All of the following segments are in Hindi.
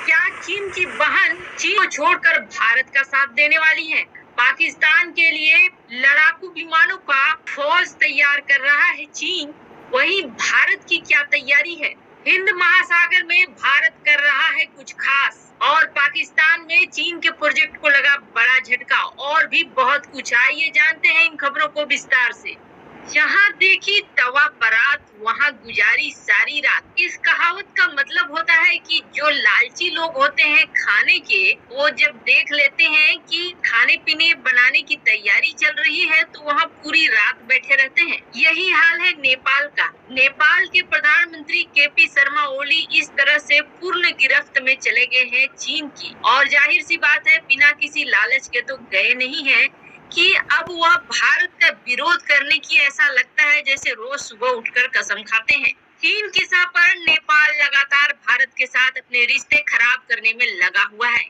क्या चीन की बहन चीन को छोड़कर भारत का साथ देने वाली है? पाकिस्तान के लिए लड़ाकू विमानों का फौज तैयार कर रहा है चीन, वहीं भारत की क्या तैयारी है? हिंद महासागर में भारत कर रहा है कुछ खास और पाकिस्तान में चीन के प्रोजेक्ट को लगा बड़ा झटका और भी बहुत कुछ। आइए जानते हैं इन खबरों को विस्तार से। जहाँ देखी तवा परात वहाँ गुजारी सारी रात। इस कहावत का मतलब होता है कि जो लालची लोग होते हैं खाने के, वो जब देख लेते हैं कि खाने पीने बनाने की तैयारी चल रही है तो वहाँ पूरी रात बैठे रहते हैं। यही हाल है नेपाल का। नेपाल के प्रधानमंत्री केपी शर्मा ओली इस तरह से पूर्ण गिरफ्त में चले गए हैं चीन की, और जाहिर सी बात है बिना किसी लालच के तो गए नहीं है कि अब वह भारत का विरोध करने की ऐसा लगता है जैसे रोज सुबह उठकर कसम खाते हैं। चीन की सह पर नेपाल लगातार भारत के साथ अपने रिश्ते खराब करने में लगा हुआ है।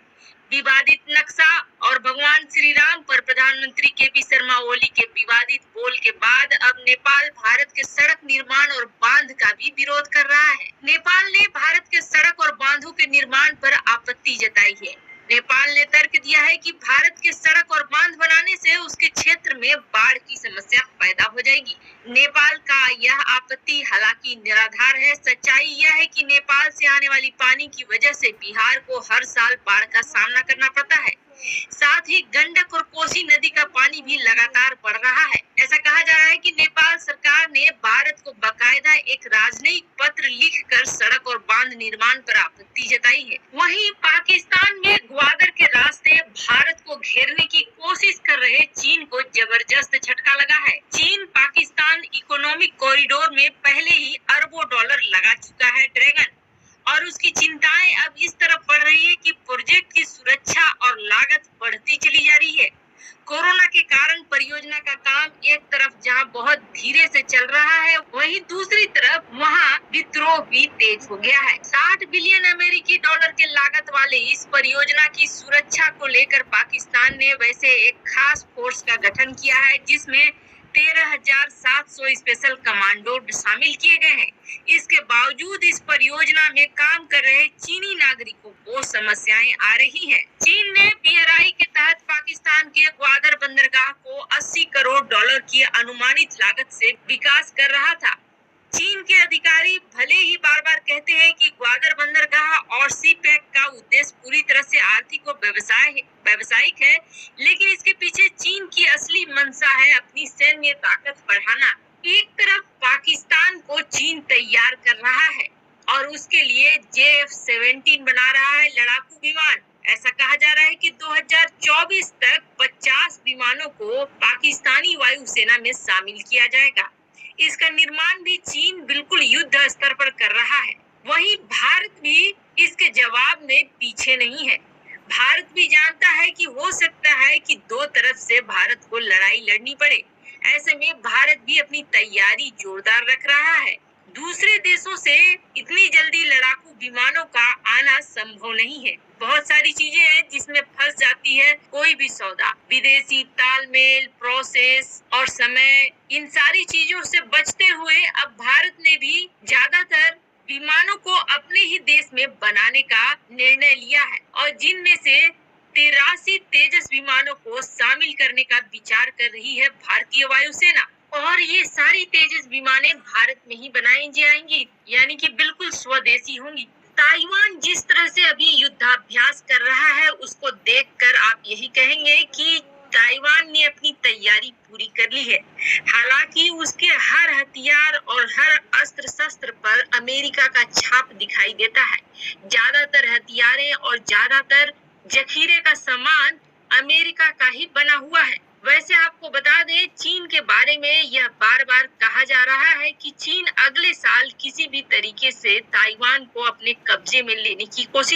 विवादित नक्शा और भगवान श्री राम पर प्रधानमंत्री केपी शर्मा ओली के विवादित बोल के बाद अब नेपाल भारत के सड़क निर्माण और बांध का भी विरोध कर रहा है। नेपाल ने भारत के सड़क और बांधों के निर्माण पर आपत्ति जताई है। नेपाल ने तर्क दिया है कि भारत के सड़क और बांध बनाने से उसके क्षेत्र में बाढ़ की समस्या पैदा हो जाएगी। नेपाल का यह आपत्ति हालांकि निराधार है। सच्चाई यह है कि नेपाल से आने वाली पानी की वजह से बिहार को हर साल बाढ़ का सामना करना पड़ता है। साथ ही गंडक और कोसी नदी का पानी भी लगातार बढ़ रहा है। ऐसा कहा जा रहा है कि नेपाल सरकार ने भारत को बाकायदा एक राजनयिक पत्र लिखकर सड़क और बांध निर्माण पर आपत्ति जताई है। वहीं पाकिस्तान में ग्वादर के रास्ते भारत को घेरने की कोशिश कर रहे चीन को जबरदस्त झटका लगा है। चीन पाकिस्तान इकोनॉमिक कॉरिडोर में पहले ही अरबों डॉलर लगा चुका है ड्रैगन, और उसकी चिंताएं अब इस तरफ बढ़ रही है कि प्रोजेक्ट की सुरक्षा और लागत बढ़ती चली जा रही है। कोरोना के कारण परियोजना का काम एक तरफ जहां बहुत धीरे से चल रहा है, वहीं दूसरी तरफ वहां विद्रोह भी तेज हो गया है। 60 बिलियन अमेरिकी डॉलर के लागत वाले इस परियोजना की सुरक्षा को लेकर पाकिस्तान ने वैसे एक खास फोर्स का गठन किया है, जिसमें 13,700 स्पेशल कमांडो शामिल किए गए हैं। इसके बावजूद इस परियोजना में काम कर रहे चीनी नागरिकों को समस्याएं आ रही हैं। चीन ने BRI के तहत पाकिस्तान के ग्वादर बंदरगाह को 80 करोड़ डॉलर की अनुमानित लागत से विकास कर रहा था। चीन के अधिकारी भले ही बार बार कहते हैं कि ग्वादर बंदरगाह और सीपैक का उद्देश्य पूरी तरह से आर्थिक और व्यावसायिक है, लेकिन इसके पीछे चीन की असली मंशा है अपनी सैन्य ताकत बढ़ाना। एक तरफ पाकिस्तान को चीन तैयार कर रहा है और उसके लिए JF-17 बना रहा है लड़ाकू विमान। ऐसा कहा जा रहा है कि 2024 तक 50 विमानों को पाकिस्तानी वायुसेना में शामिल किया जाएगा। इसका निर्माण भी चीन बिल्कुल युद्ध स्तर पर कर रहा है। वहीं भारत भी इसके जवाब में पीछे नहीं है। भारत भी जानता है कि हो सकता है कि दो तरफ से भारत को लड़ाई लड़नी पड़े। ऐसे में भारत भी अपनी तैयारी जोरदार रख रहा है। दूसरे देशों से इतनी जल्दी लड़ाकू विमानों का आना संभव नहीं है। बहुत सारी चीजें हैं जिसमें फंस जाती है कोई भी सौदा। विदेशी तालमेल, प्रोसेस और समय, इन सारी चीजों से बचते हुए अब भारत ने भी ज्यादातर विमानों को अपने ही देश में बनाने का निर्णय लिया है, और जिनमें से 83 तेजस विमानों को शामिल करने का विचार कर रही है भारतीय वायुसेना। और ये सारी तेजस विमानें भारत में ही बनाई जाएंगी, यानी कि बिल्कुल स्वदेशी होंगी। ताइवान जिस तरह से अभी युद्धाभ्यास कर रहा है, उसको देखकर आप यही कहेंगे कि ताइवान ने अपनी तैयारी पूरी कर ली है। हालांकि उसके हर हथियार और हर अस्त्र शस्त्र पर अमेरिका का छाप दिखाई देता है। ज्यादातर हथियारें और ज्यादातर जखीरे का सामान अमेरिका का ही बना हुआ है। वैसे आपको बता दें, चीन के बारे में यह बार बार कहा जा रहा है कि चीन अगले साल किसी भी तरीके से ताइवान को अपने कब्जे में लेने की कोशिश